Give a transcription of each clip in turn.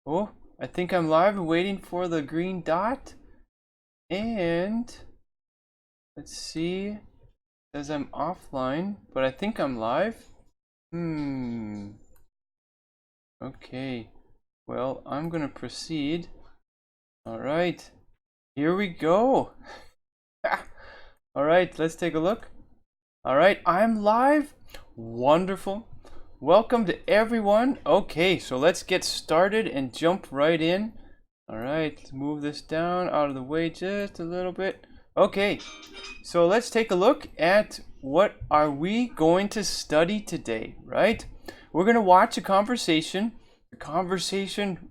Oh, I think I'm live and waiting for the green dot. And let's see. It says I'm offline, but I think I'm live. Okay. Well, I'm gonna proceed. All right. Here we go. All right, let's take a look. All right, I'm live. Wonderful. Welcome to everyone. Okay, so let's get started and jump right in. All right, let's move this down out of the way just a little bit. Okay, so let's take a look at what are we going to study today, right? We're going to watch a conversation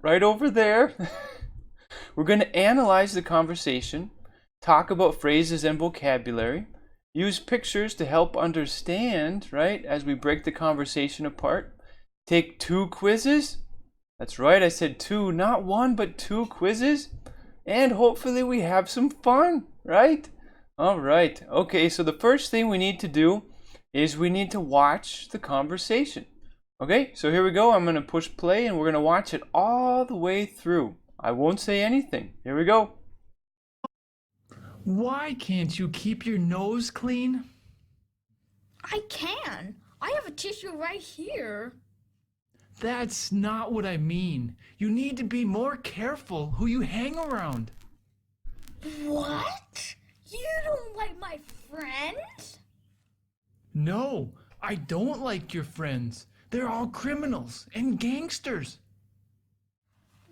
right over there. We're going to analyze the conversation, talk about phrases and vocabulary, use pictures to help understand, right, as we break the conversation apart. Take 2 quizzes. That's right, I said 2, not 1, but 2 quizzes. And hopefully we have some fun, right? All right. Okay, so the first thing we need to do is we need to watch the conversation. Okay, so here we go. I'm going to push play and we're going to watch it all the way through. I won't say anything. Here we go. Why can't you keep your nose clean? I can. I have a tissue right here. That's not what I mean. You need to be more careful who you hang around. What? You don't like my friends? No, I don't like your friends. They're all criminals and gangsters.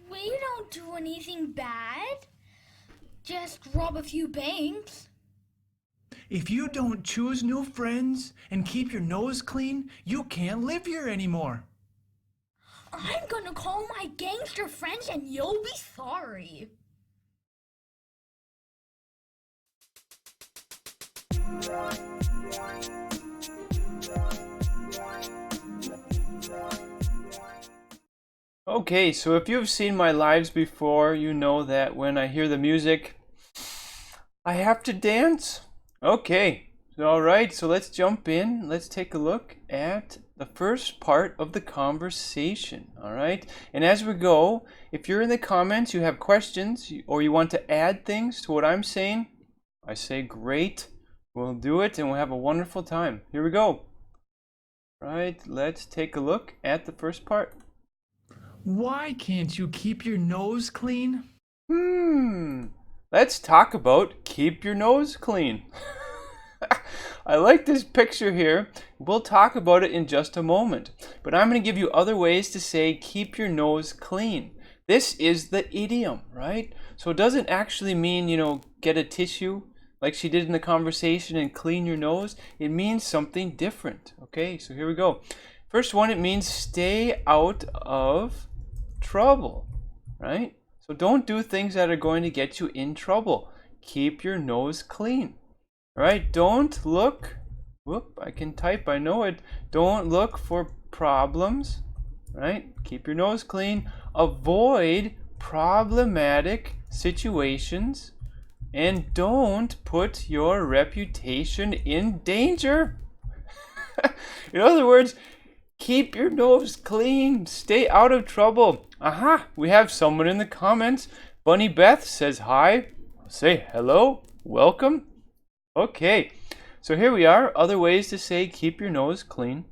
We don't do anything bad. Just rob a few banks. If you don't choose new friends and keep your nose clean, you can't live here anymore. I'm gonna call my gangster friends and you'll be sorry. Okay, so if you've seen my lives before, you know that when I hear the music, I have to dance. Okay, all right, so let's jump in. Let's take a look at the first part of the conversation, all right? And as we go, if you're in the comments, you have questions, or you want to add things to what I'm saying, I say great. We'll do it and we'll have a wonderful time. Here we go. All right, let's take a look at the first part. Why can't you keep your nose clean? Let's talk about keep your nose clean. I like this picture here. We'll talk about it in just a moment. But I'm going to give you other ways to say keep your nose clean. This is the idiom, right? So it doesn't actually mean, get a tissue like she did in the conversation and clean your nose. It means something different. Okay, so here we go. First one, it means stay out of trouble, right? So don't do things that are going to get you in trouble. Keep your nose clean. All right, don't look, I can type, I know it. Don't look for problems, right? Keep your nose clean. Avoid problematic situations. And don't put your reputation in danger. In other words, keep your nose clean. Stay out of trouble. Aha, we have someone in the comments. Bunny Beth says hi. Say hello. Welcome. Okay, so here we are. Other ways to say keep your nose clean.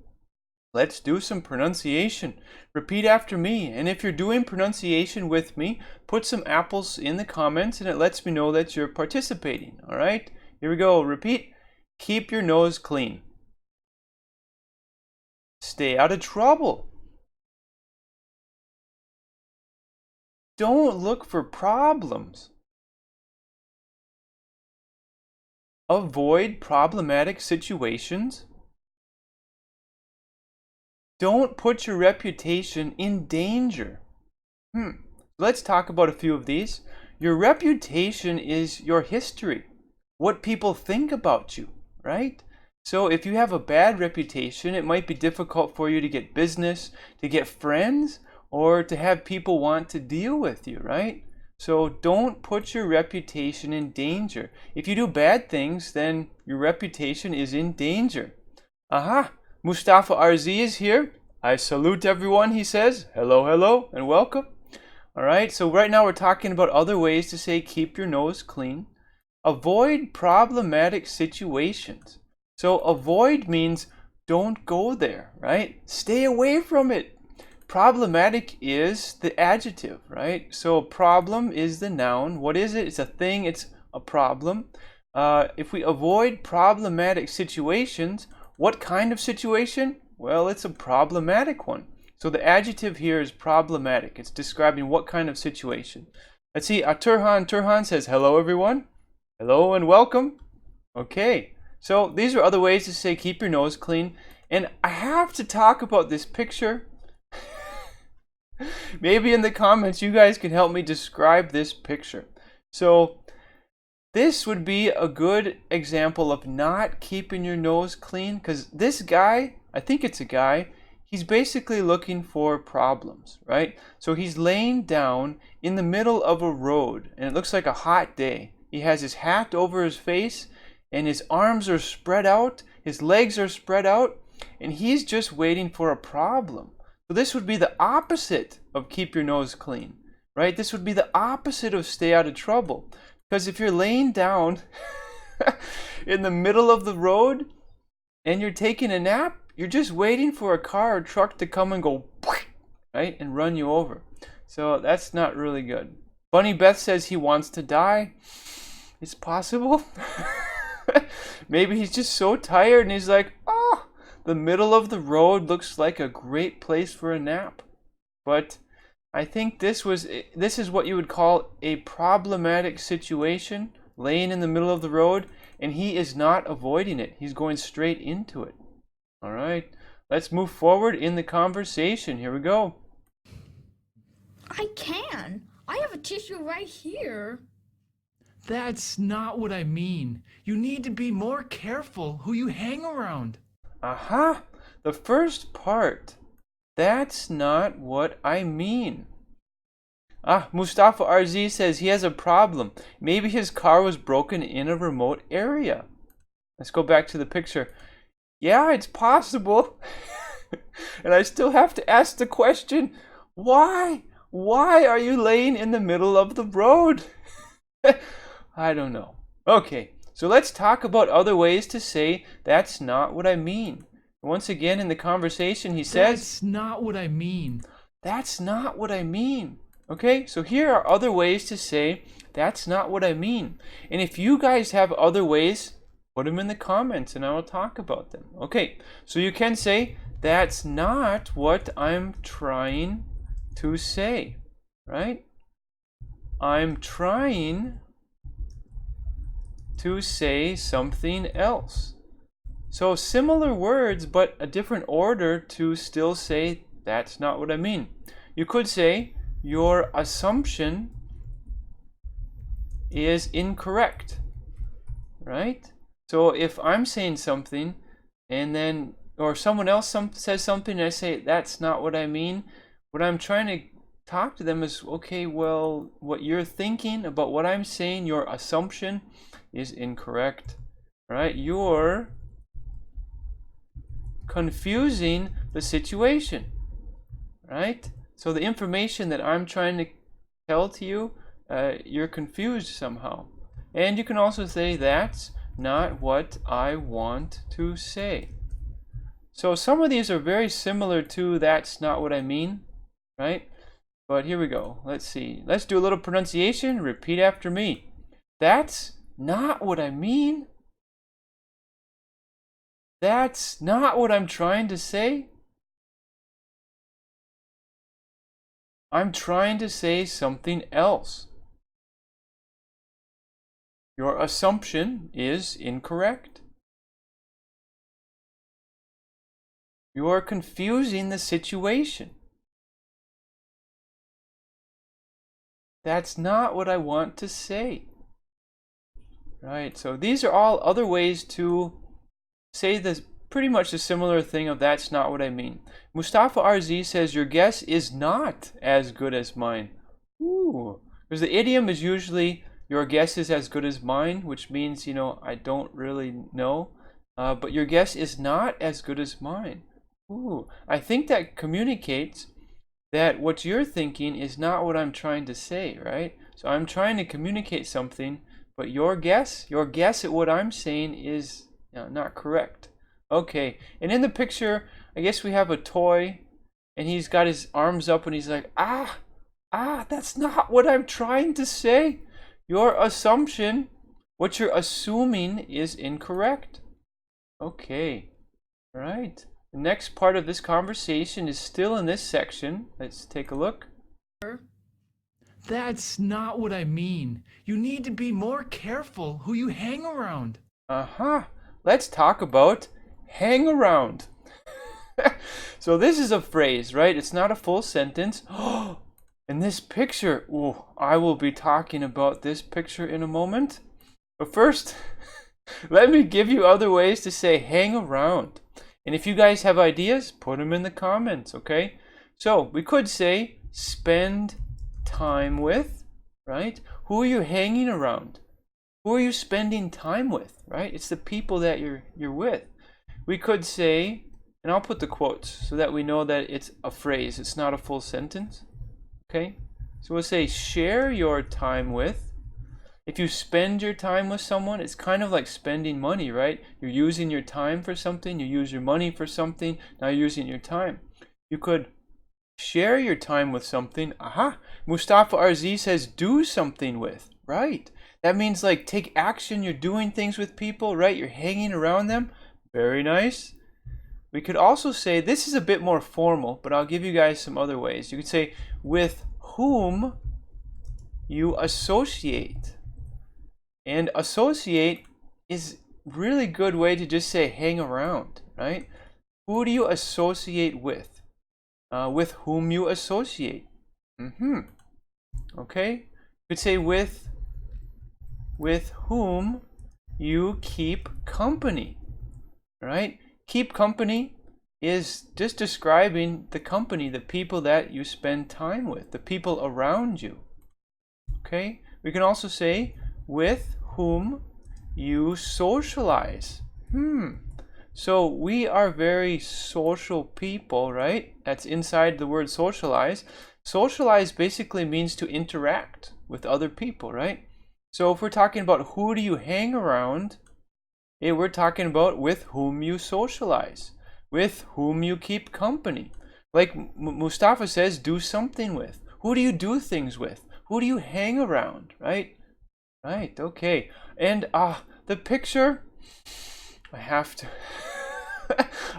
Let's do some pronunciation. Repeat after me. And if you're doing pronunciation with me, put some apples in the comments and it lets me know that you're participating. All right, here we go. Repeat. Keep your nose clean. Stay out of trouble. Don't look for problems. Avoid problematic situations. Don't put your reputation in danger. Let's talk about a few of these. Your reputation is your history, what people think about you, right? So if you have a bad reputation, it might be difficult for you to get business, to get friends, or to have people want to deal with you, right? So don't put your reputation in danger. If you do bad things, then your reputation is in danger. Aha, Mustafa RZ is here. I salute everyone, he says. Hello, hello, and welcome. All right, so right now we're talking about other ways to say keep your nose clean. Avoid problematic situations. So avoid means don't go there, right? Stay away from it. Problematic is the adjective, right? So problem is the noun. What is it? It's a thing. It's a problem. If we avoid problematic situations, what kind of situation? Well, it's a problematic one. So the adjective here is problematic. It's describing what kind of situation. Let's see. Turhan says, hello, everyone. Hello and welcome. Okay. So these are other ways to say keep your nose clean. And I have to talk about this picture. Maybe in the comments you guys can help me describe this picture. So this would be a good example of not keeping your nose clean, because this guy, I think it's a guy, he's basically looking for problems, right? So he's laying down in the middle of a road and it looks like a hot day. He has his hat over his face and his arms are spread out, his legs are spread out, and he's just waiting for a problem. So this would be the opposite of keep your nose clean, right? This would be the opposite of stay out of trouble. Because if you're laying down in the middle of the road and you're taking a nap, you're just waiting for a car or truck to come and go, right, and run you over. So that's not really good. Bunny Beth says he wants to die. It's possible. Maybe he's just so tired and he's like, oh, the middle of the road looks like a great place for a nap. But I think this is what you would call a problematic situation, laying in the middle of the road, and he is not avoiding it. He's going straight into it. All right, let's move forward in the conversation. Here we go. I can. I have a tissue right here. That's not what I mean. You need to be more careful who you hang around. Aha! The first part. That's not what I mean. Mustafa RZ says he has a problem. Maybe his car was broken in a remote area. Let's go back to the picture. Yeah, it's possible. And I still have to ask the question, why? Why are you laying in the middle of the road? I don't know. Okay, so let's talk about other ways to say that's not what I mean. Once again in the conversation he says, that's not what I mean. That's not what I mean. Okay, so here are other ways to say that's not what I mean. And if you guys have other ways, put them in the comments and I will talk about them. Okay, so you can say that's not what I'm trying to say, right? I'm trying to say something else. So similar words, but a different order to still say that's not what I mean. You could say your assumption is incorrect, right? So if I'm saying something and then, or someone else says something and I say that's not what I mean, what I'm trying to talk to them is, okay, well, what you're thinking about what I'm saying, your assumption is incorrect, right? You're confusing the situation, right? So the information that I'm trying to tell to you, you're confused somehow. And you can also say that's not what I want to say. So some of these are very similar to that's not what I mean, right? But here we go. Let's see. Let's do a little pronunciation. Repeat after me. That's not what I mean. That's not what I'm trying to say. I'm trying to say something else. Your assumption is incorrect. You are confusing the situation. That's not what I want to say. Right, so these are all other ways to say this, pretty much a similar thing of that's not what I mean. Mustafa RZ says your guess is not as good as mine. Ooh, because the idiom is usually your guess is as good as mine, which means, I don't really know. But your guess is not as good as mine. Ooh, I think that communicates that what you're thinking is not what I'm trying to say, right? So I'm trying to communicate something, but your guess at what I'm saying is not correct. Okay, and in the picture, I guess we have a toy, and he's got his arms up, and he's like, that's not what I'm trying to say. Your assumption, what you're assuming, is incorrect. Okay, all right. The next part of this conversation is still in this section. Let's take a look. That's not what I mean. You need to be more careful who you hang around. Let's talk about hang around. So this is a phrase, right? It's not a full sentence. And this picture, I will be talking about this picture in a moment. But first, let me give you other ways to say hang around. And if you guys have ideas, put them in the comments, okay? So we could say spend time with, right? Who are you hanging around? Who are you spending time with, right? It's the people that you're with. We could say, and I'll put the quotes so that we know that it's a phrase, it's not a full sentence. Okay? So we'll say share your time with. If you spend your time with someone, it's kind of like spending money, right? You're using your time for something, you use your money for something, now you're using your time. You could share your time with something. Mustafa RZ says do something with, right? That means like take action, you're doing things with people, right? You're hanging around them. Very nice. We could also say, this is a bit more formal, but I'll give you guys some other ways. You could say with whom you associate. And associate is really good way to just say hang around, right? Who do you associate with? With whom you associate. Okay? You could say with whom you keep company, right? Keep company is just describing the company, the people that you spend time with, the people around you. Okay? We can also say with whom you socialize. So we are very social people, right? That's inside the word socialize. Socialize basically means to interact with other people, right? So if we're talking about who do you hang around, we're talking about with whom you socialize, with whom you keep company. Like Mustafa says, do something with. Who do you do things with? Who do you hang around, right? Right, okay. And the picture, I have to.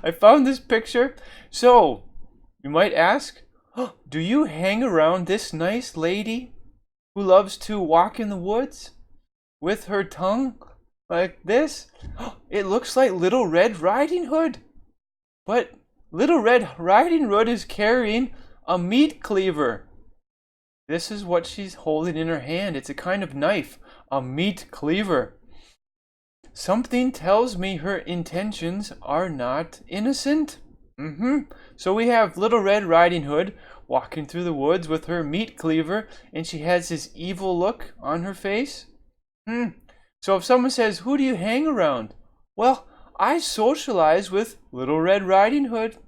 I found this picture. So, you might ask, do you hang around this nice lady who loves to walk in the woods with her tongue like this? It looks like Little Red Riding Hood. But Little Red Riding Hood is carrying a meat cleaver. This is what she's holding in her hand. It's a kind of knife, a meat cleaver. Something tells me her intentions are not innocent. So we have Little Red Riding Hood walking through the woods with her meat cleaver, and she has this evil look on her face. So if someone says, who do you hang around? Well, I socialize with Little Red Riding Hood.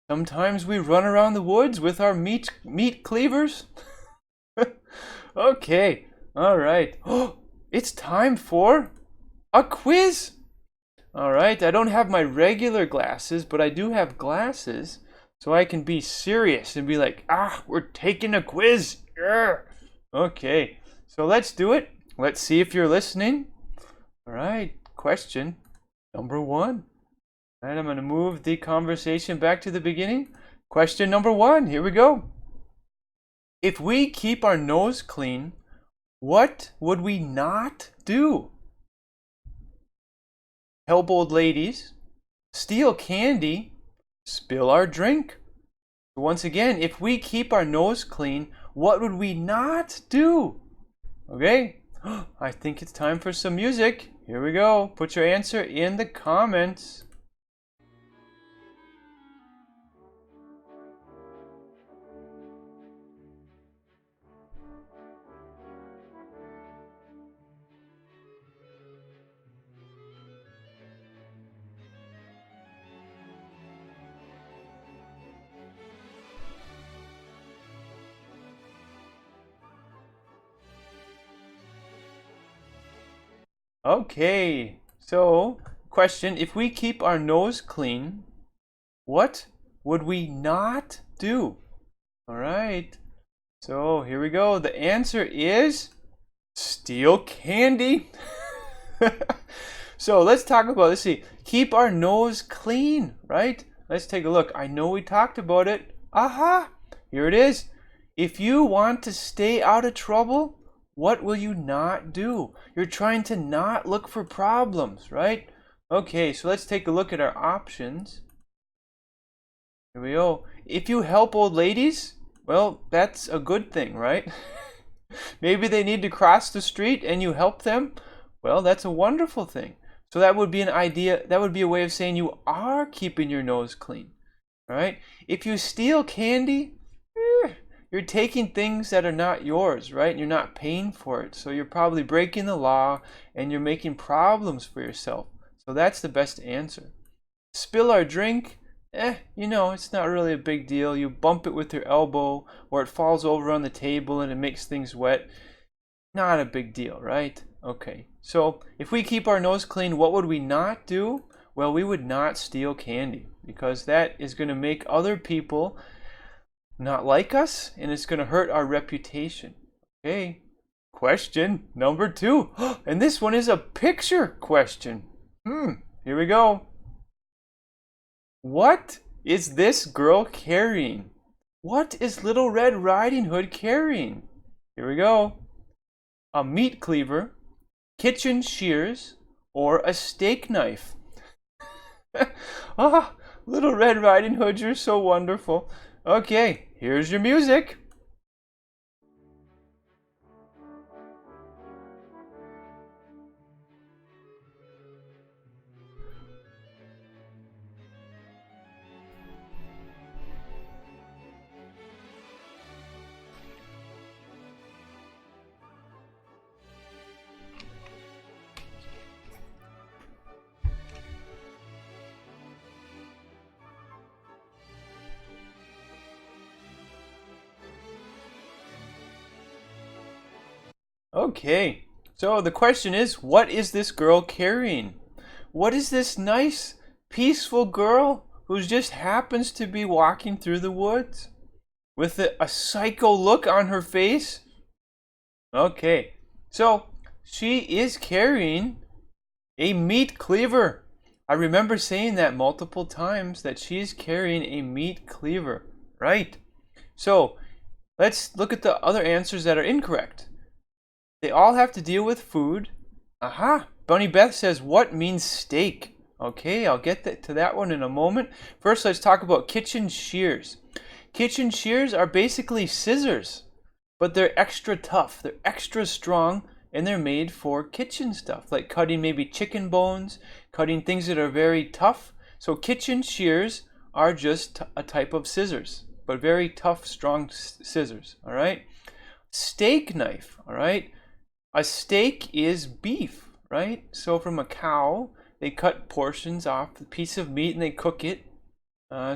Sometimes we run around the woods with our meat cleavers. Okay, all right. It's time for a quiz. All right, I don't have my regular glasses, but I do have glasses, so I can be serious and be like, we're taking a quiz. Okay, so let's do it. Let's see if you're listening. All right, question number 1. All right, I'm going to move the conversation back to the beginning. Question number 1, here we go. If we keep our nose clean, what would we not do? Help old ladies, steal candy, spill our drink. Once again, if we keep our nose clean, what would we not do? Okay, I think it's time for some music. Here we go. Put your answer in the comments. Okay, so question, if we keep our nose clean, what would we not do? All right, so here we go. The answer is steal candy. So let's talk about, let's see, keep our nose clean, right? Let's take a look. I know we talked about it. Aha, here it is. If you want to stay out of trouble, what will you not do? You're trying to not look for problems, right? Okay, so let's take a look at our options. Here we go. If you help old ladies, well, that's a good thing, right? Maybe they need to cross the street and you help them. Well, that's a wonderful thing. So that would be an idea, that would be a way of saying you are keeping your nose clean. All right? If you steal candy, you're taking things that are not yours, right? And you're not paying for it. So you're probably breaking the law and you're making problems for yourself. So that's the best answer. Spill our drink, it's not really a big deal. You bump it with your elbow or it falls over on the table and it makes things wet. Not a big deal, right? Okay, so if we keep our nose clean, what would we not do? Well, we would not steal candy because that is going to make other people not like us and it's going to hurt our reputation. Okay, question number 2. And this one is a picture question. Here we go. What is this girl carrying? What is Little Red Riding Hood carrying? Here we go. A meat cleaver, kitchen shears, or a steak knife? Ah, Little Red Riding Hood, you're so wonderful. Okay, here's your music. Okay, so the question is, what is this girl carrying? What is this nice, peaceful girl who just happens to be walking through the woods with a psycho look on her face? Okay, so she is carrying a meat cleaver. I remember saying that multiple times, that she is carrying a meat cleaver, right? So let's look at the other answers that are incorrect. They all have to deal with food. Aha! Bunny Beth says, what means steak? Okay, I'll get to that one in a moment. First, let's talk about kitchen shears. Kitchen shears are basically scissors, but they're extra tough. They're extra strong, and they're made for kitchen stuff, like cutting maybe chicken bones, cutting things that are very tough. So kitchen shears are just a type of scissors, but very tough, strong scissors, all right? Steak knife, all right? A steak is beef, right? So from a cow, they cut portions off the piece of meat and they cook it.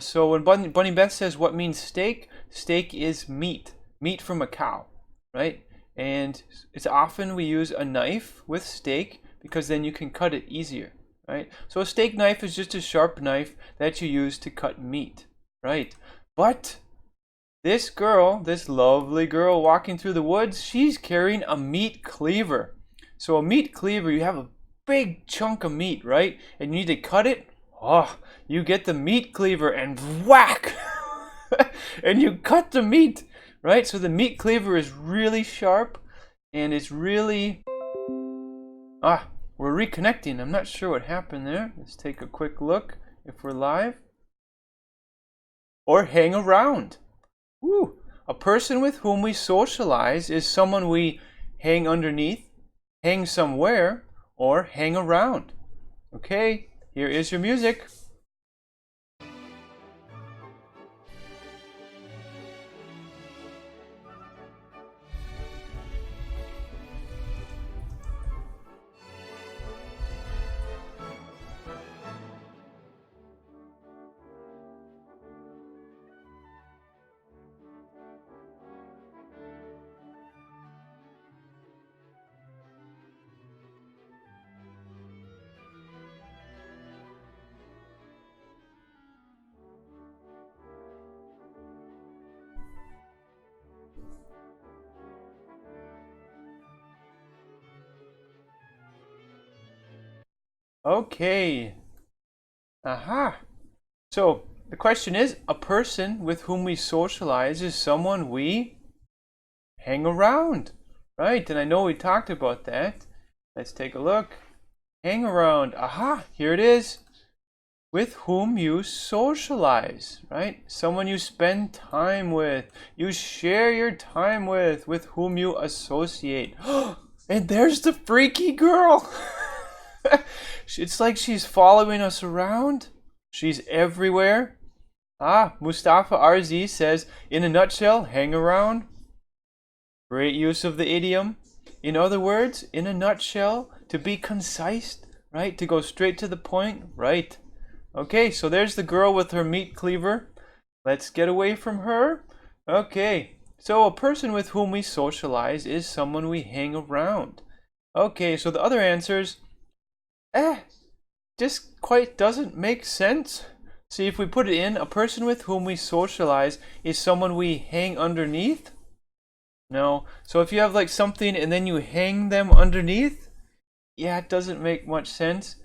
So when Bunny Beth says what means steak, steak is meat, meat from a cow, right? And it's often we use a knife with steak because then you can cut it easier, right? So a steak knife is just a sharp knife that you use to cut meat, right? But this girl, this lovely girl walking through the woods, she's carrying a meat cleaver. So a meat cleaver, you have a big chunk of meat, right? And you need to cut it. Oh, you get the meat cleaver and whack! And you cut the meat, right? So the meat cleaver is really sharp and it's really... we're reconnecting. I'm not sure what happened there. Let's take a quick look if we're live. Or hang around. Woo. A person with whom we socialize is someone we hang underneath, hang somewhere, or hang around. Okay, here is your music. Okay. Aha. So the question is, a person with whom we socialize is someone we hang around, right? And I know we talked about that. Let's take a look. Hang around. Aha, here it is. With whom you socialize, right? Someone you spend time with, you share your time with whom you associate. And there's the freaky girl. It's like she's following us around. She's everywhere. Mustafa RZ says, in a nutshell, hang around. Great use of the idiom. In other words, in a nutshell, to be concise, right? To go straight to the point, right? Okay, so there's the girl with her meat cleaver. Let's get away from her. Okay, so a person with whom we socialize is someone we hang around. Okay, so the other answers, just quite doesn't make sense. See, if we put it in, a person with whom we socialize is someone we hang underneath. No, so if you have like something and then you hang them underneath, yeah, it doesn't make much sense.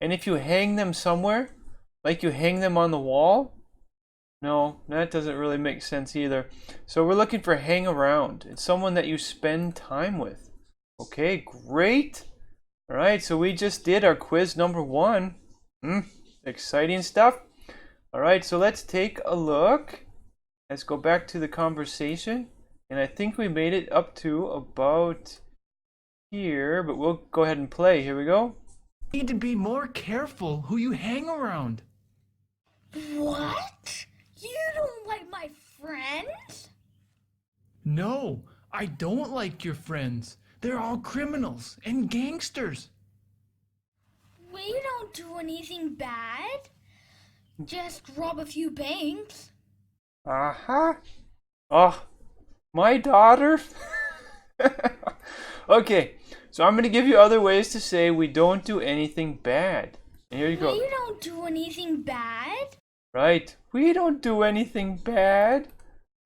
And if you hang them somewhere, like you hang them on the wall, no, that doesn't really make sense either. So we're looking for hang around. It's someone that you spend time with. Okay, great. All right, so we just did our quiz number 1. Exciting stuff. All right, so let's take a look. Let's go back to the conversation. And I think we made it up to about here, but we'll go ahead and play. Here we go. You need to be more careful who you hang around. What? You don't like my friends? No, I don't like your friends. They're all criminals and gangsters. We don't do anything bad. Just rob a few banks. Aha. Oh, my daughter. Okay, so I'm going to give you other ways to say we don't do anything bad. And here you go. We don't do anything bad. Right, we don't do anything bad.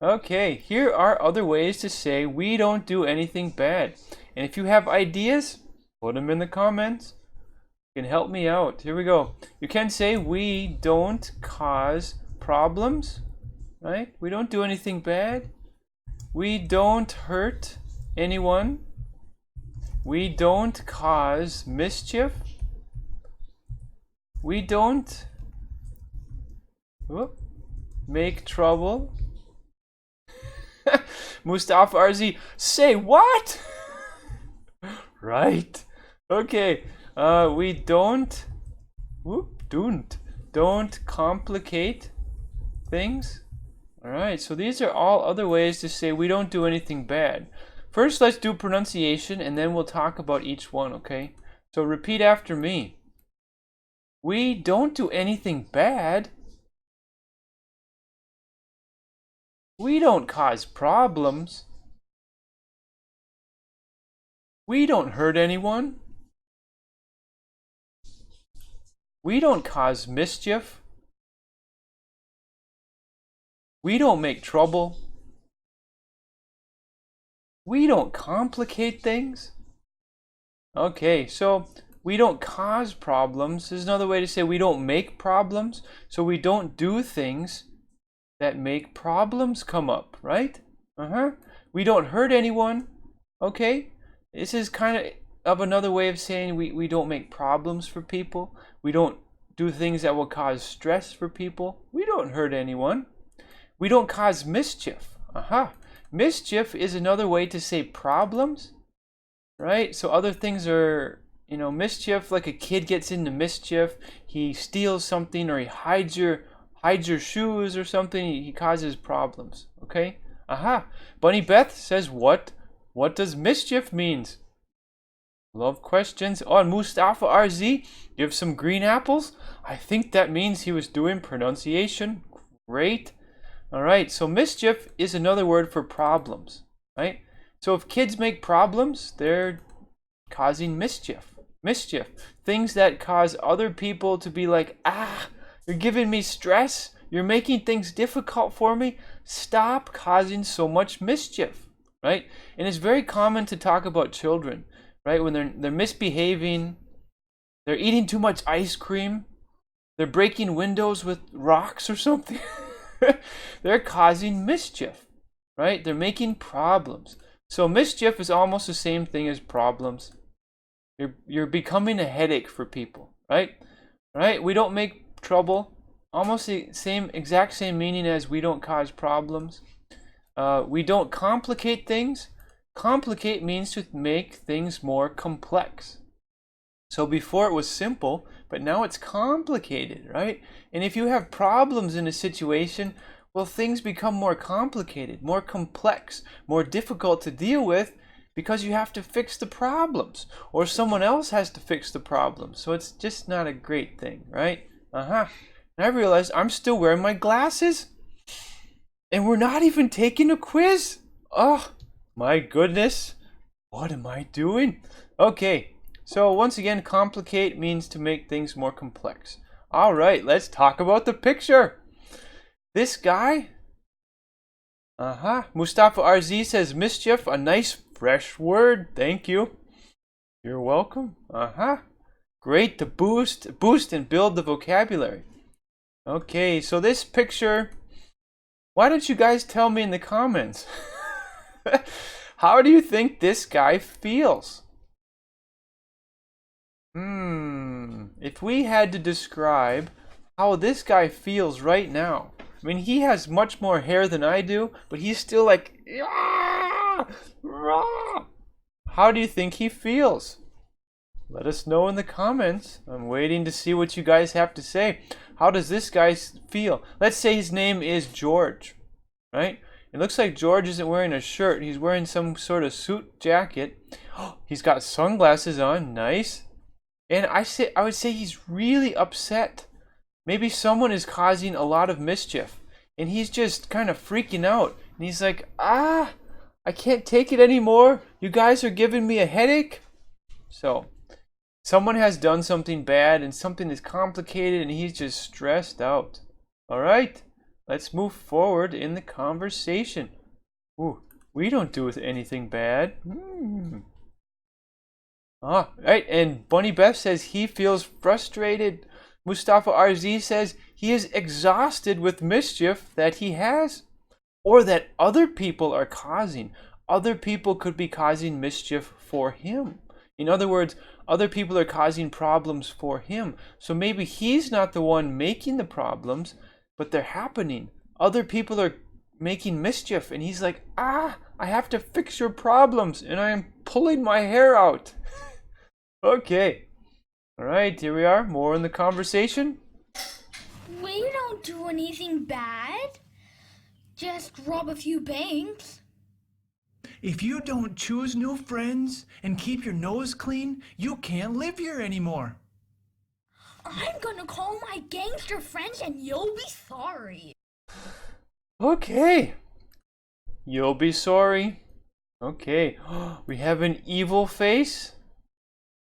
Okay, here are other ways to say we don't do anything bad. And if you have ideas, put them in the comments. You can help me out. Here we go. You can say we don't cause problems, right? We don't do anything bad. We don't hurt anyone. We don't cause mischief. We don't make trouble. Mustafa RZ, say what? Right. Okay. We don't complicate things. All right. So these are all other ways to say we don't do anything bad. First, let's do pronunciation, and then we'll talk about each one, okay? So repeat after me. We don't do anything bad. We don't cause problems. We don't hurt anyone. We don't cause mischief. We don't make trouble. We don't complicate things. Okay, so we don't cause problems. There's another way to say we don't make problems. So we don't do things that make problems come up, right? We don't hurt anyone. Okay, this is kind of another way of saying we don't make problems for people. We don't do things that will cause stress for people. We don't hurt anyone. We don't cause mischief. Mischief is another way to say problems, right? So other things are, mischief, like a kid gets into mischief, he steals something, or he hides your shoes or something, he causes problems, okay? Bunny Beth says, what does mischief means? Love questions. On Mustafa RZ, you have some green apples? I think that means he was doing pronunciation. Great. All right, so mischief is another word for problems, right? So if kids make problems, they're causing mischief. Things that cause other people to be like, you're giving me stress. You're making things difficult for me. Stop causing so much mischief, right? And it's very common to talk about children, right? When they're misbehaving, They're eating too much ice cream. They're breaking windows with rocks or something. They're causing mischief, right? They're making problems. So mischief is almost the same thing as problems. You're becoming a headache for people, right? Right? We don't make trouble. Almost the exact same meaning as we don't cause problems. We don't complicate things. Complicate means to make things more complex. So before it was simple, but now it's complicated, right? And if you have problems in a situation, well, things become more complicated, more complex, more difficult to deal with because you have to fix the problems or someone else has to fix the problems. So it's just not a great thing, right? And I realized I'm still wearing my glasses and we're not even taking a quiz. Oh, my goodness. What am I doing? Okay. So once again, complicate means to make things more complex. All right, let's talk about the picture. This guy, Mustafa RZ says mischief, a nice fresh word. Thank you. You're welcome. Great to boost and build the vocabulary. Okay, so this picture, why don't you guys tell me in the comments? How do you think this guy feels? If we had to describe how this guy feels right now, I mean, he has much more hair than I do, but he's still like, how do you think he feels? Let us know in the comments. I'm waiting to see what you guys have to say. How does this guy feel? Let's say his name is George, right? It looks like George isn't wearing a shirt. He's wearing some sort of suit jacket. He's got sunglasses on. Nice. And I would say he's really upset. Maybe someone is causing a lot of mischief. And he's just kind of freaking out. And he's like, I can't take it anymore. You guys are giving me a headache. So, someone has done something bad and something is complicated and he's just stressed out. Alright, let's move forward in the conversation. Ooh, we don't do anything bad. Right, and Bunny Beth says he feels frustrated. Mustafa RZ says he is exhausted with mischief that he has or that other people are causing. Other people could be causing mischief for him. In other words, other people are causing problems for him. So maybe he's not the one making the problems, but they're happening. Other people are making mischief and he's like, I have to fix your problems and I am pulling my hair out. Okay. All right, here we are. More in the conversation. We don't do anything bad. Just rob a few banks. If you don't choose new friends and keep your nose clean, you can't live here anymore. I'm gonna call my gangster friends and you'll be sorry. Okay. You'll be sorry. Okay. We have an evil face.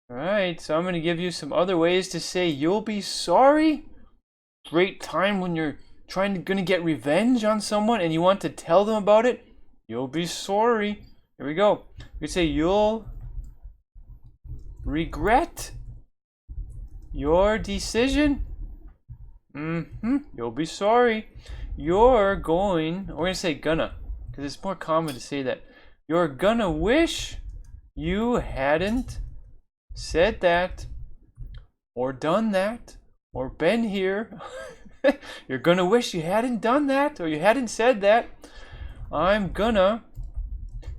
Alright, so I'm going to give you some other ways to say you'll be sorry. Great time when you're going to get revenge on someone and you want to tell them about it. You'll be sorry. Here we go. We say you'll regret your decision. You'll be sorry. We're going to say gonna, because it's more common to say that. You're gonna wish you hadn't said that, or done that, or been here. You're gonna wish you hadn't done that, or you hadn't said that. I'm gonna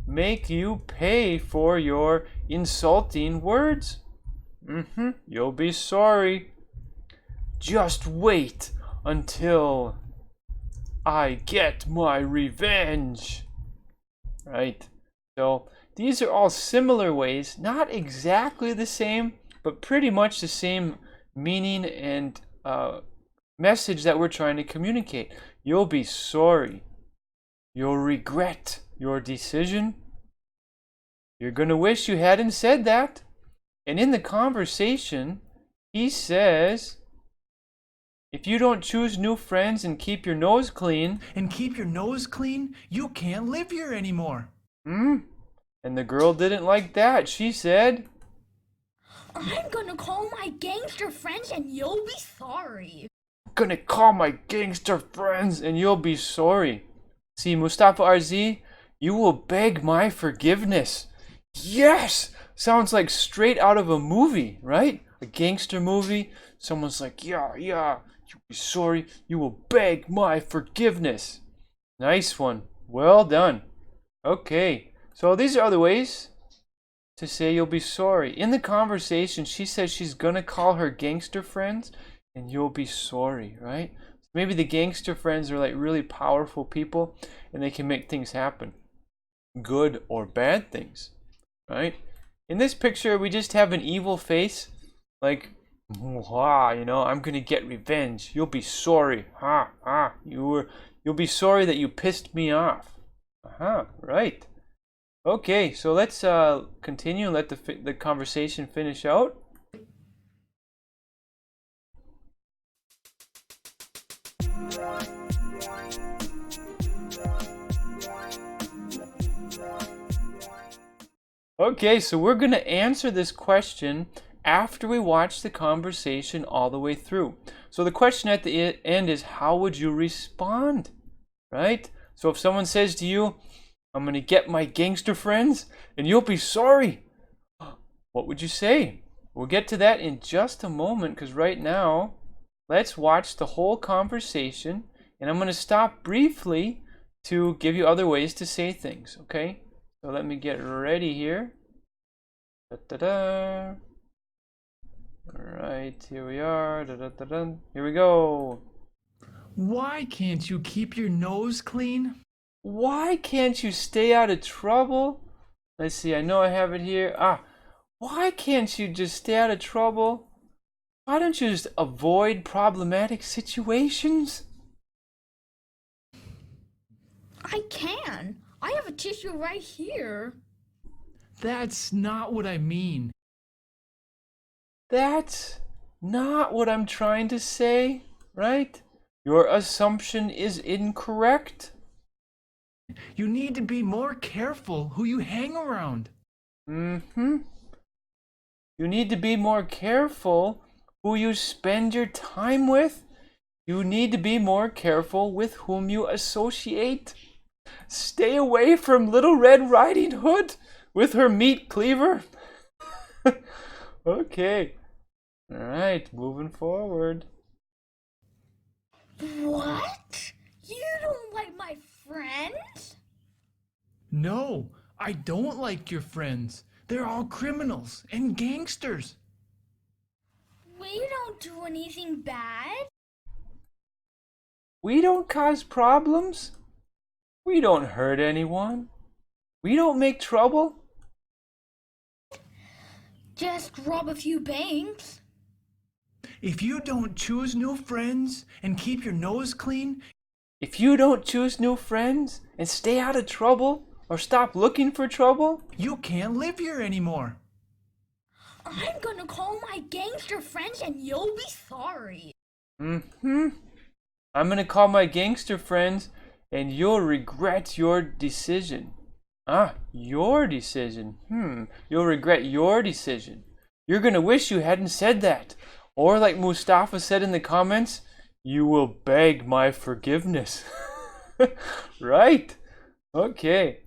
make you pay for your insulting words. You'll be sorry. Just wait until I get my revenge. Right? So these are all similar ways, not exactly the same, but pretty much the same meaning and message that we're trying to communicate. You'll be sorry. You'll regret your decision. You're going to wish you hadn't said that. And in the conversation, he says, if you don't choose new friends and keep your nose clean, you can't live here anymore. And the girl didn't like that. She said, I'm gonna call my gangster friends and you'll be sorry. Gonna call my gangster friends and you'll be sorry. See, Mustafa RZ, you will beg my forgiveness. Yes! Sounds like straight out of a movie, right? A gangster movie. Someone's like, yeah, you'll be sorry. You will beg my forgiveness. Nice one. Well done. Okay, so these are other ways to say you'll be sorry. In the conversation, she says she's gonna call her gangster friends and you'll be sorry, right? Maybe the gangster friends are like really powerful people and they can make things happen. Good or bad things, right? In this picture, we just have an evil face, like, I'm gonna get revenge. You'll be sorry. You'll be sorry that you pissed me off. Right. Okay, so let's continue and let the conversation finish out. Okay, so we're going to answer this question after we watch the conversation all the way through. So the question at the end is, how would you respond? Right? So if someone says to you, I'm going to get my gangster friends and you'll be sorry, what would you say? We'll get to that in just a moment, because right now, let's watch the whole conversation and I'm going to stop briefly to give you other ways to say things, okay? So let me get ready here. Da-da-da. All right, here we are. Da-da-da-da. Here we go. Why can't you keep your nose clean? Why can't you stay out of trouble? Let's see, I know I have it here. Why can't you just stay out of trouble? Why don't you just avoid problematic situations? I can. I have a tissue right here. That's not what I mean. That's not what I'm trying to say, right? Your assumption is incorrect. You need to be more careful who you hang around. You need to be more careful who you spend your time with. You need to be more careful with whom you associate. Stay away from Little Red Riding Hood with her meat cleaver. Okay. All right, moving forward. What? You don't like my friends? No, I don't like your friends. They're all criminals and gangsters. We don't do anything bad. We don't cause problems. We don't hurt anyone. We don't make trouble. Just rob a few banks. If you don't choose new friends and keep your nose clean, If you don't choose new friends and stay out of trouble or stop looking for trouble, you can't live here anymore. I'm gonna call my gangster friends and you'll be sorry. I'm gonna call my gangster friends and you'll regret your decision. Your decision. You'll regret your decision. You're gonna wish you hadn't said that. Or like Mustafa said in the comments, you will beg my forgiveness. Right? Okay.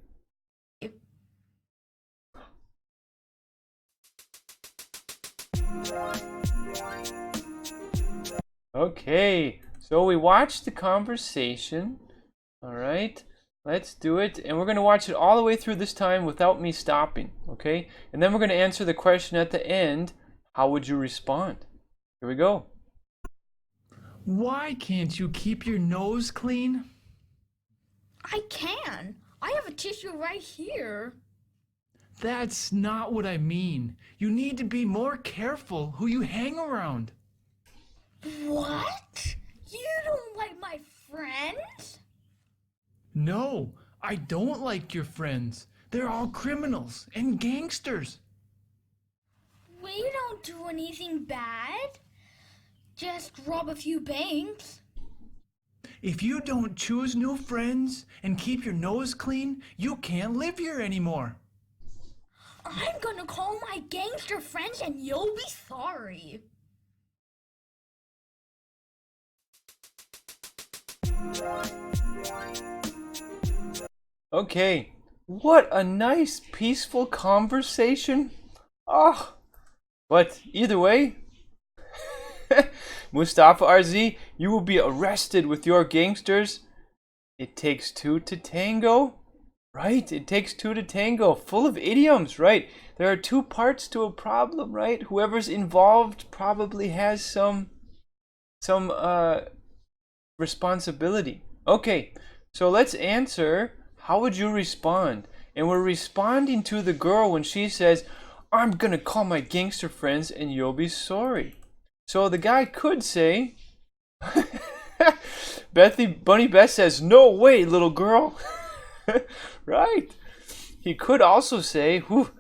Okay, so we watched the conversation. All right, let's do it. And we're going to watch it all the way through this time without me stopping, okay? And then we're going to answer the question at the end, how would you respond? Here we go. Why can't you keep your nose clean? I can. I have a tissue right here. That's not what I mean. You need to be more careful who you hang around. What? You don't like my friends? No, I don't like your friends. They're all criminals and gangsters. We don't do anything bad. Just rob a few banks. If you don't choose new friends and keep your nose clean, you can't live here anymore. I'm gonna call my gangster friends and you'll be sorry. Okay, what a nice, peaceful conversation. Oh, but either way, Mustafa RZ, you will be arrested with your gangsters. It takes two to tango, right? It takes two to tango, full of idioms, right? There are two parts to a problem, right? Whoever's involved probably has some responsibility. Okay, so let's answer. How would you respond? And we're responding to the girl when she says, I'm gonna call my gangster friends and you'll be sorry. So the guy could say, Bunny Beth says, no way, little girl. Right. He could also say, whew,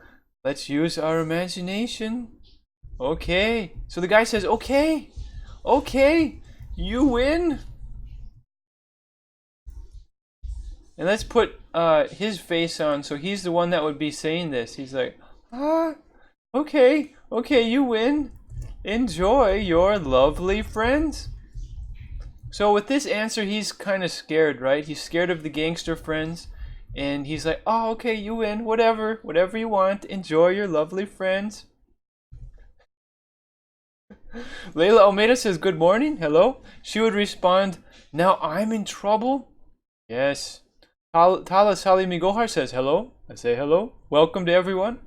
let's use our imagination. Okay. So the guy says, okay, you win. And let's put his face on, so he's the one that would be saying this. He's like, okay, you win. Enjoy your lovely friends. So with this answer, he's kind of scared, right? He's scared of the gangster friends. And he's like, oh, okay, you win. Whatever you want. Enjoy your lovely friends. Layla Almeida says, good morning. Hello. She would respond, now I'm in trouble. Yes. Tala Salimi Gohar says, hello. I say hello. Welcome to everyone.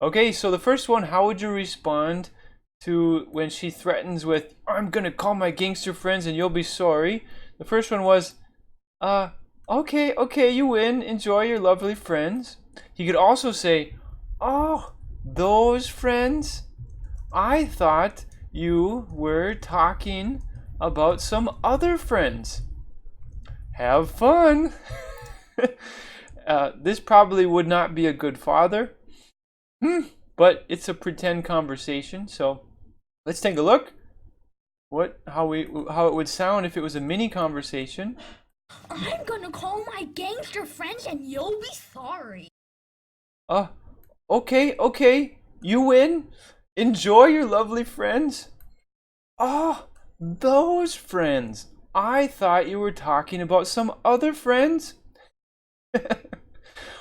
Okay, so the first one, how would you respond to when she threatens with, I'm gonna call my gangster friends and you'll be sorry? The first one was, okay, you win. Enjoy your lovely friends. He could also say, oh, those friends? I thought you were talking about some other friends. Have fun. This probably would not be a good father. But it's a pretend conversation, so let's take a look. How it would sound if it was a mini conversation. I'm gonna call my gangster friends and you'll be sorry. Okay, you win. Enjoy your lovely friends. Oh, those friends. I thought you were talking about some other friends.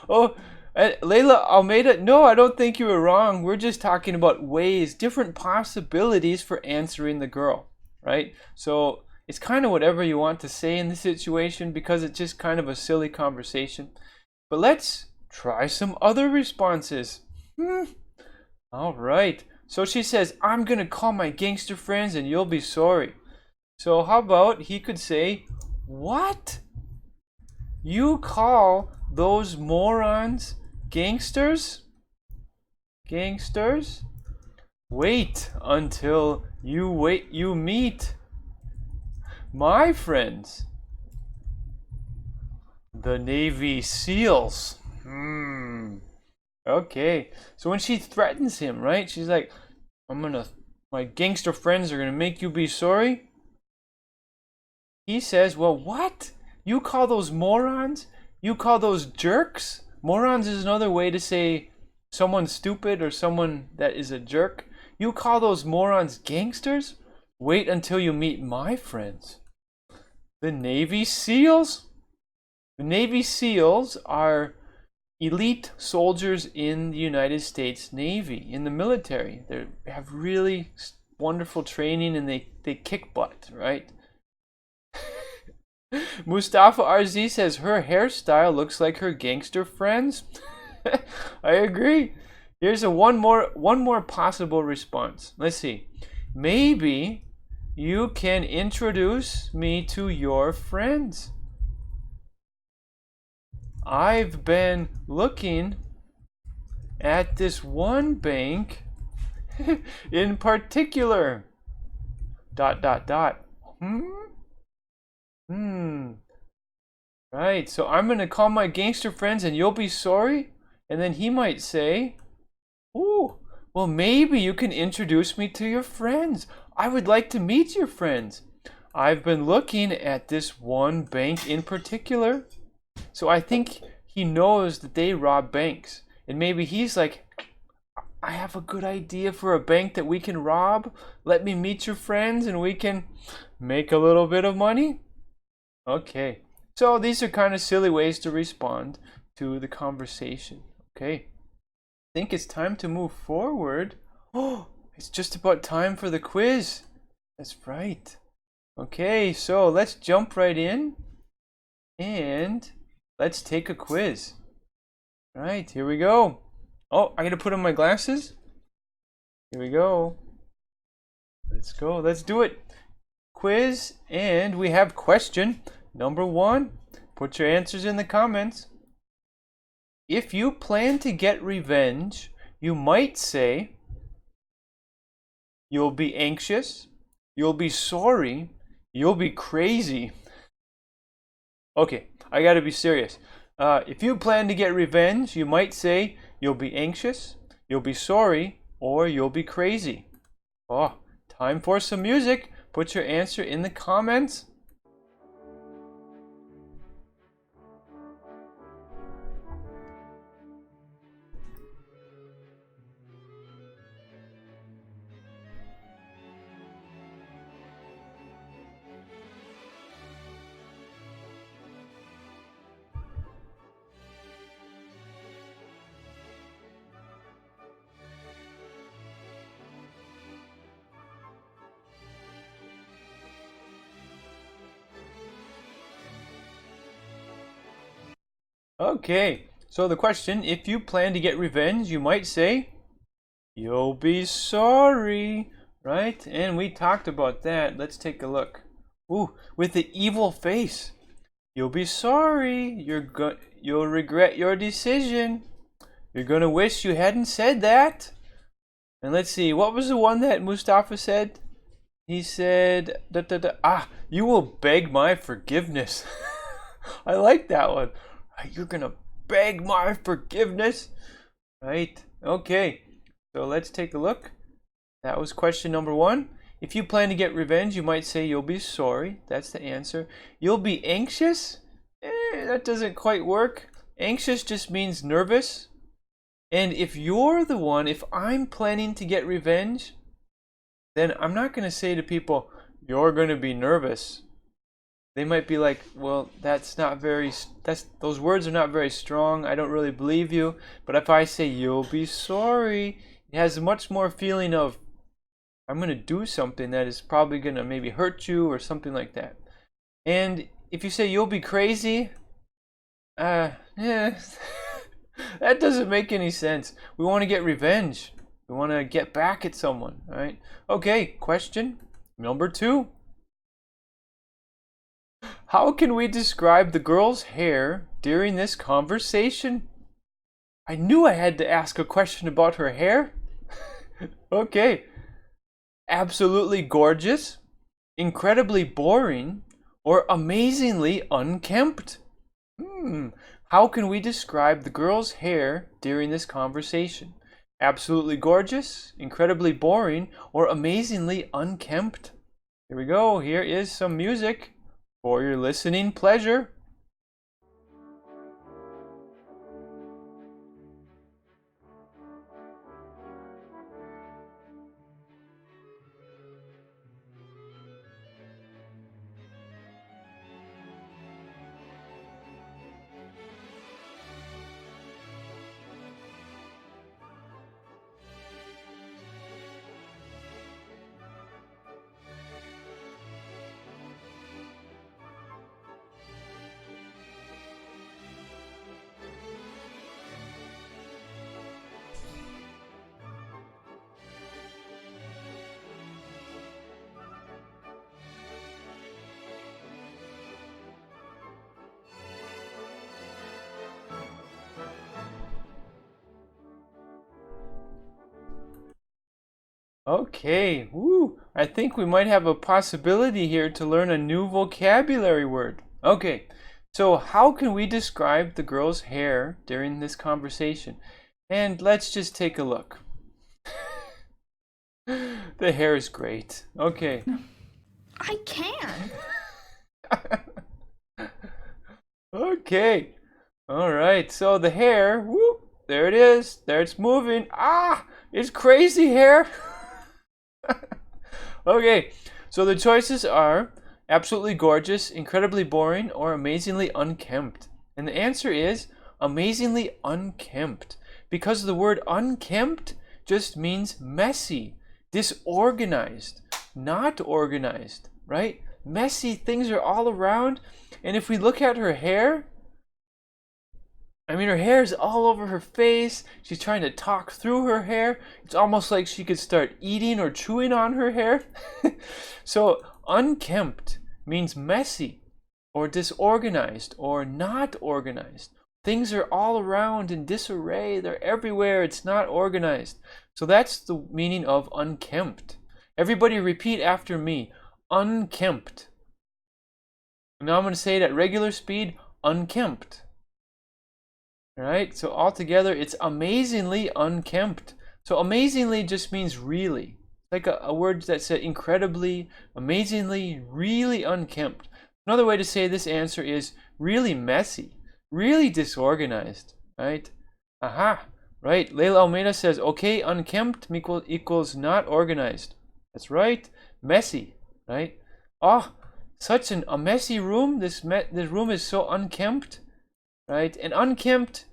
Oh, Layla Almeida, no, I don't think you were wrong. We're just talking about ways, different possibilities for answering the girl, right? So it's kind of whatever you want to say in the situation because it's just kind of a silly conversation. But let's try some other responses. All right. So she says, I'm going to call my gangster friends and you'll be sorry. So how about he could say, what? You call those morons gangsters? Gangsters? Wait until you meet my friends, the Navy SEALs. Okay. So when she threatens him, right? She's like, my gangster friends are gonna make you be sorry. He says, well, what? You call those morons? You call those jerks? Morons is another way to say someone stupid or someone that is a jerk. You call those morons gangsters? Wait until you meet my friends. The Navy SEALs? The Navy SEALs are elite soldiers in the United States Navy, in the military. They have really wonderful training and they kick butt, right? Mustafa RZ says her hairstyle looks like her gangster friends. I agree. Here's one more possible response. Let's see. Maybe you can introduce me to your friends. I've been looking at this one bank in particular. ... Right, so I'm gonna call my gangster friends and you'll be sorry? And then he might say, ooh, well, maybe you can introduce me to your friends. I would like to meet your friends. I've been looking at this one bank in particular. So I think he knows that they rob banks. And maybe he's like, I have a good idea for a bank that we can rob. Let me meet your friends and we can make a little bit of money. Okay, so these are kind of silly ways to respond to the conversation. Okay, I think it's time to move forward. Oh, it's just about time for the quiz. That's right. Okay, so let's jump right in and let's take a quiz. All right, here we go. Oh, I gotta put on my glasses. Here we go. Let's go. Let's do it. Quiz, and we have question number 1. Put your answers in the comments. If you plan to get revenge, you might say, you'll be anxious, you'll be sorry, you'll be crazy. Okay, I gotta be serious. If you plan to get revenge, you might say, you'll be anxious, you'll be sorry, or you'll be crazy. Oh, time for some music. Put your answer in the comments. Okay, so the question, if you plan to get revenge, you might say, you'll be sorry, right? And we talked about that. Let's take a look. Ooh, with the evil face. You'll be sorry. You'll regret your decision. You're gonna wish you hadn't said that. And let's see, what was the one that Mustafa said? He said, you will beg my forgiveness. I like that one. You're gonna beg my forgiveness, right? Okay, so let's take a look. That was question number 1. If you plan to get revenge, you might say you'll be sorry. That's the answer. You'll be anxious? That doesn't quite work. Anxious just means nervous. And if you're the one, if I'm planning to get revenge, then I'm not gonna say to people, you're gonna be nervous. They might be like, well, those words are not very strong. I don't really believe you. But if I say, you'll be sorry, it has much more feeling of, I'm going to do something that is probably going to maybe hurt you or something like that. And if you say, you'll be crazy, that doesn't make any sense. We want to get revenge. We want to get back at someone, right? Okay, question number 2. How can we describe the girl's hair during this conversation? I knew I had to ask a question about her hair. Okay. Absolutely gorgeous, incredibly boring, or amazingly unkempt? How can we describe the girl's hair during this conversation? Absolutely gorgeous, incredibly boring, or amazingly unkempt? Here we go. Here is some music for your listening pleasure. Okay, woo! I think we might have a possibility here to learn a new vocabulary word. Okay, so how can we describe the girl's hair during this conversation? And let's just take a look. The hair is great. Okay. I can. Okay. All right, so the hair, whoop, there it is. There it's moving. It's crazy hair. Okay, so the choices are absolutely gorgeous, incredibly boring, or amazingly unkempt. And the answer is amazingly unkempt, because the word unkempt just means messy, disorganized, not organized, right? Messy things are all around. And if we look at her hair, I mean, her hair is all over her face. She's trying to talk through her hair. It's almost like she could start eating or chewing on her hair. So, unkempt means messy or disorganized or not organized. Things are all around in disarray. They're everywhere. It's not organized. So that's the meaning of unkempt. Everybody repeat after me. Unkempt. Now I'm going to say it at regular speed. Unkempt. All right, so altogether, it's amazingly unkempt. So amazingly just means really. Like a word that said incredibly, amazingly, really unkempt. Another way to say this answer is really messy, really disorganized, right? Aha, right. Leila Almeida says, okay, unkempt equals not organized. That's right. Messy, right? Oh, such a messy room. This room is so unkempt. Right? And unkempt,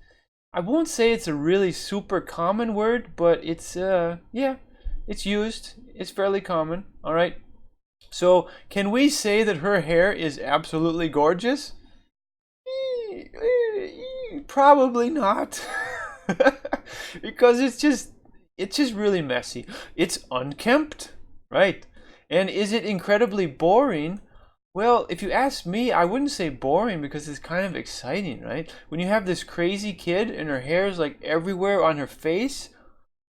I won't say it's a really super common word, but it's yeah, it's used. It's fairly common. All right. So, can we say that her hair is absolutely gorgeous? Probably not. Because it's just really messy. It's unkempt, right? And is it incredibly boring? Well, if you ask me, I wouldn't say boring because it's kind of exciting, right? When you have this crazy kid and her hair is like everywhere on her face,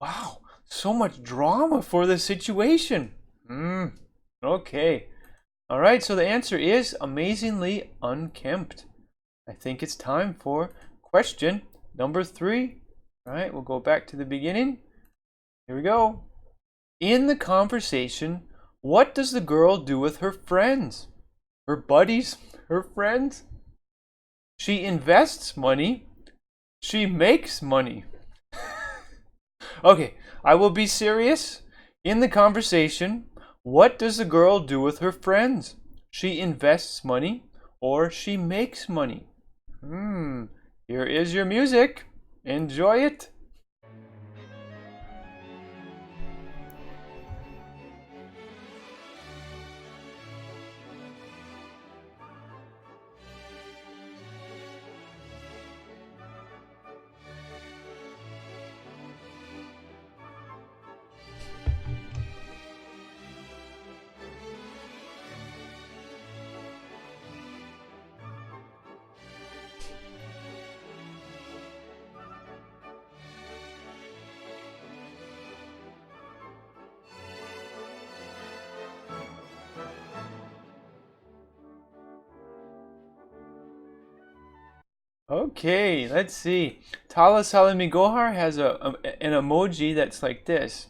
wow, so much drama for the situation. Okay. All right, so the answer is amazingly unkempt. I think it's time for question number 3. All right, we'll go back to the beginning. Here we go. In the conversation, what does the girl do with her friends? Her buddies, her friends. She invests money. She makes money. Okay, I will be serious. In the conversation, what does the girl do with her friends? She invests money or she makes money. Here is your music. Enjoy it. Okay, let's see. Tala Salimi Gohar has an emoji that's like this.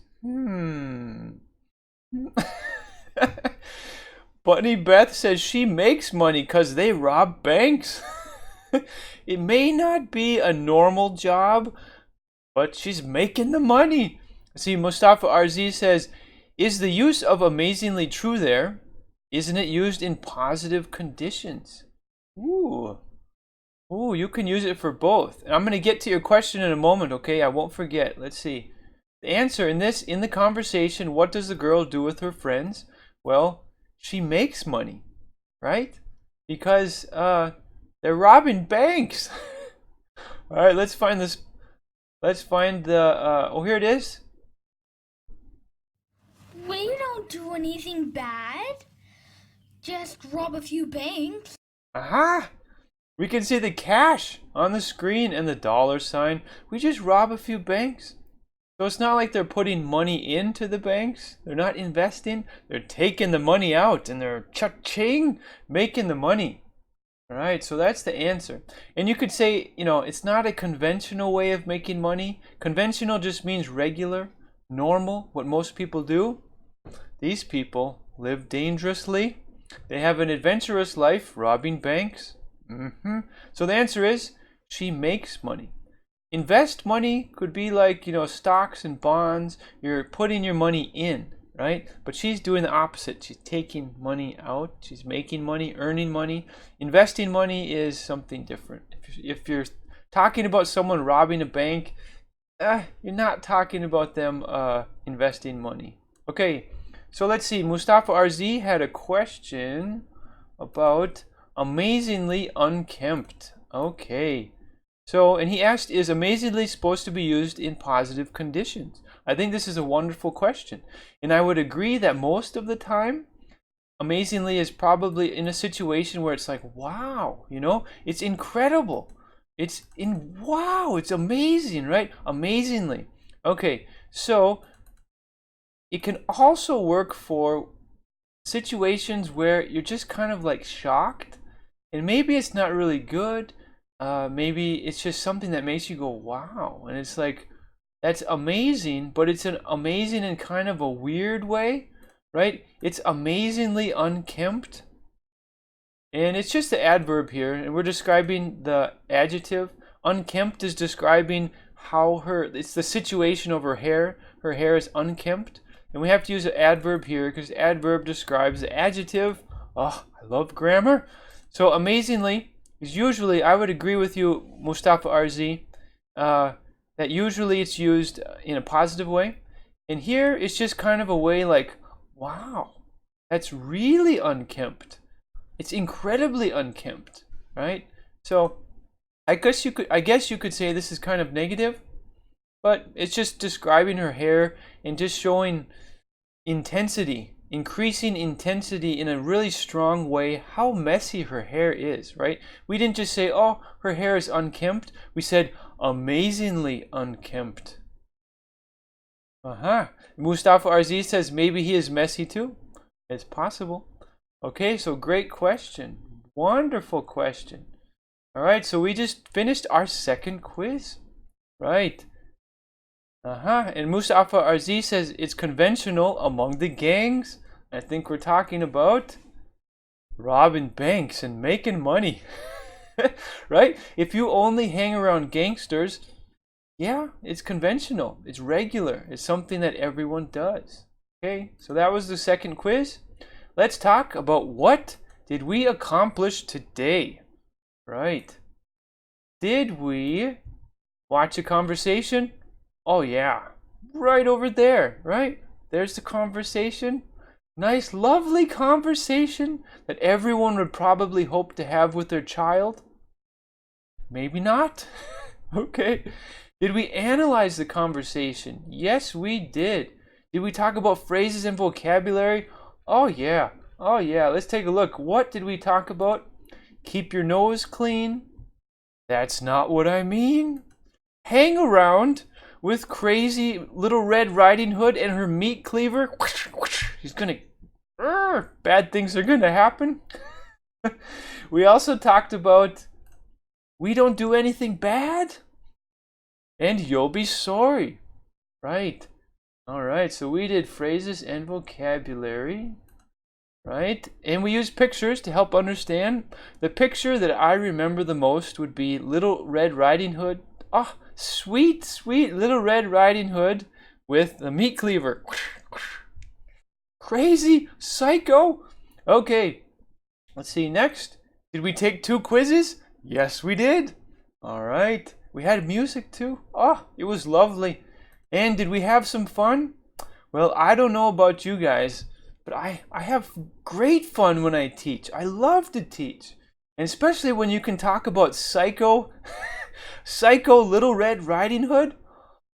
Bunny Beth says she makes money because they rob banks. It may not be a normal job, but she's making the money. See, Mustafa RZ says, is the use of amazingly true there? Isn't it used in positive conditions? Ooh, you can use it for both. And I'm going to get to your question in a moment, okay? I won't forget. Let's see. The answer in the conversation, what does the girl do with her friends? Well, she makes money, right? Because they're robbing banks. All right, let's find this. Let's find the. Oh, here it is. We don't do anything bad. Just rob a few banks. Aha! We can see the cash on the screen and the dollar sign. We just rob a few banks. So it's not like they're putting money into the banks. They're not investing. They're taking the money out and they're cha-ching, making the money. All right, so that's the answer. And you could say, it's not a conventional way of making money. Conventional just means regular, normal, what most people do. These people live dangerously. They have an adventurous life, robbing banks. So the answer is, she makes money. invest money could be like, stocks and bonds. You're putting your money in, right? But she's doing the opposite. She's taking money out. She's making money, earning money. Investing money is something different. If you're talking about someone robbing a bank, you're not talking about them investing money. Okay, so let's see. Mustafa RZ had a question about amazingly unkempt. Okay. So, and he asked, is amazingly supposed to be used in positive conditions? I think this is a wonderful question. And I would agree that most of the time, amazingly is probably in a situation where it's like, wow, it's incredible. Wow, it's amazing, right? Amazingly. Okay, so it can also work for situations where you're just kind of like shocked, and maybe it's not really good. Maybe it's just something that makes you go, wow. And it's like, that's amazing, but it's an amazing in kind of a weird way, right? It's amazingly unkempt. And it's just the adverb here, and we're describing the adjective. Unkempt is describing it's the situation of her hair. Her hair is unkempt. And we have to use an adverb here because adverb describes the adjective. Oh, I love grammar. So amazingly is usually, I would agree with you, Mustafa RZ, that usually it's used in a positive way. And here it's just kind of a way like, wow, that's really unkempt. It's incredibly unkempt, right? So I guess you could say this is kind of negative, but it's just describing her hair and just showing intensity, increasing intensity in a really strong way, how messy her hair is, right? We didn't just say, oh, her hair is unkempt. We said amazingly unkempt. Mustafa RZ says maybe he is messy too. It's possible. Okay, so great question. Wonderful question. All right, so we just finished our second quiz. Right. And Mustafa RZ says it's conventional among the gangs. I think we're talking about robbing banks and making money. Right? If you only hang around gangsters, yeah, it's conventional. It's regular. It's something that everyone does. Okay, so that was the second quiz. Let's talk about what did we accomplish today? Right. Did we watch a conversation? Oh yeah, right over there, right? There's the conversation. Nice, lovely conversation that everyone would probably hope to have with their child. Maybe not. Okay. Did we analyze the conversation? Yes, we did. Did we talk about phrases and vocabulary? Oh yeah. Oh yeah. Let's take a look. What did we talk about? Keep your nose clean. That's not what I mean. Hang around with crazy little Red Riding Hood and her meat cleaver. She's gonna... bad things are gonna happen. We also talked about we don't do anything bad. And you'll be sorry. Right. Alright, so we did phrases and vocabulary. Right? And we used pictures to help understand. The picture that I remember the most would be Little Red Riding Hood. Oh, sweet, sweet Little Red Riding Hood with the meat cleaver. Crazy, psycho. Okay, let's see next. Did we take 2 quizzes? Yes, we did. All right. We had music too. Oh, it was lovely. And did we have some fun? Well, I don't know about you guys, but I have great fun when I teach. I love to teach. And especially when you can talk about psycho Little Red Riding Hood.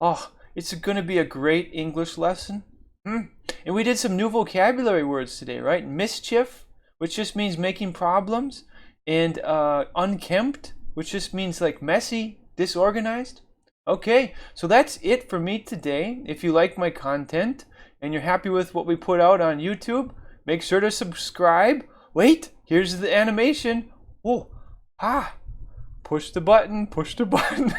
Oh, it's going to be a great English lesson. And we did some new vocabulary words today, right? Mischief, which just means making problems. And unkempt, which just means like messy, disorganized. Okay, so that's it for me today. If you like my content and you're happy with what we put out on YouTube, make sure to subscribe. Wait, here's the animation. Oh, push the button, push the button.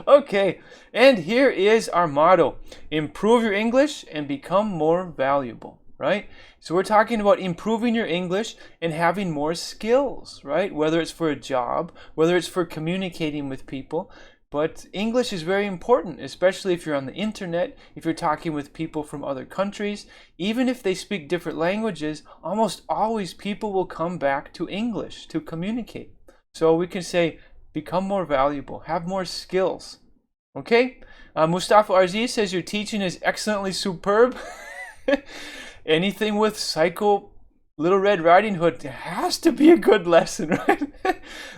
Okay, and here is our motto. Improve your English and become more valuable. right? So we're talking about improving your English and having more skills, right? Whether it's for a job, whether it's for communicating with people. But English is very important, especially if you're on the internet, if you're talking with people from other countries. Even if they speak different languages, almost always people will come back to English to communicate. So we can say, become more valuable, have more skills. Okay? Mustafa Arziz says your teaching is excellently superb. Anything with Psycho Little Red Riding Hood has to be a good lesson, right?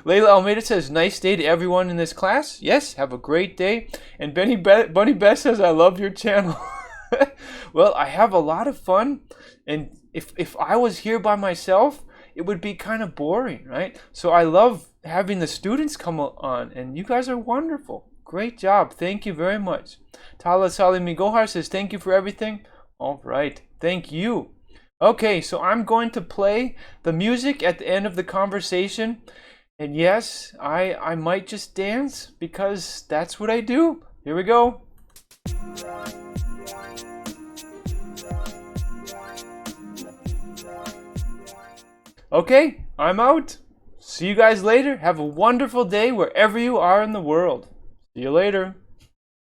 Layla Almeida says, nice day to everyone in this class. Yes, have a great day. And Bunny Beth says, I love your channel. Well, I have a lot of fun. And if I was here by myself, it would be kind of boring, right? So I love having the students come on, and you guys are wonderful. Great job. Thank you very much. Tala Salimi Gohar says, thank you for everything. All right. Thank you. Okay, so I'm going to play the music at the end of the conversation. And yes, I might just dance because that's what I do. Here we go. Okay, I'm out. See you guys later. Have a wonderful day wherever you are in the world. See you later.